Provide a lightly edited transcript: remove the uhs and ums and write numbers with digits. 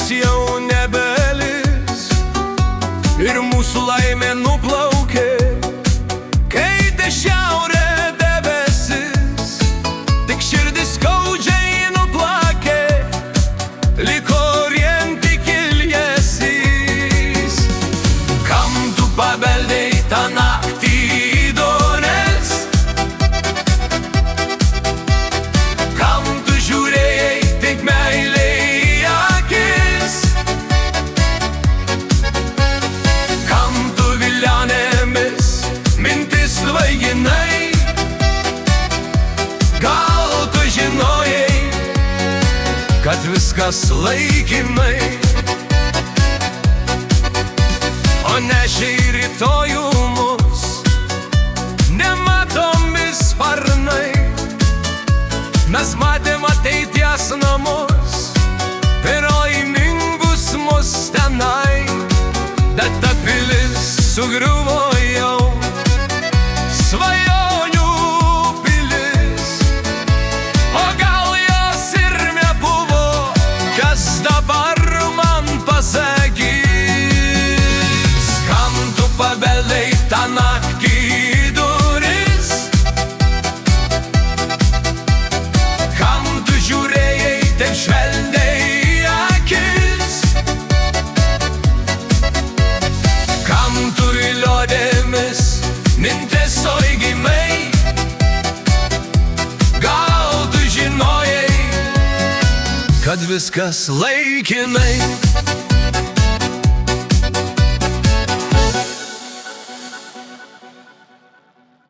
jau nebelis ir mūsų laimė nuplaukė, keitė šiaurė debesis, tik širdis skaudžiai nuplakė, liko vien tik ilgesys. Kam tu pabeldei tą naktį į duris? Kam tu žiūrėjai tik meiliai į akis? Kam tu vilionėmis mintis svaiginai? Gal tu žinojai, kad viskas laikinai, o ne šiai rytojų mus nematomi sparnai. Mes matėm ateities namus ir laimingus mus tenai, bet ta pilis sugriuvo jau, svajonių pilis. O gal jos ir nebuvo, kas dabar man pasakys? Kam tu pabeldei tą naktį į duris? Kam tu žiūrėjai taip švelniai į akis? Kam tu vilionėmis mintis svaiginai? Gal tu žinojai, kad viskas laikinai?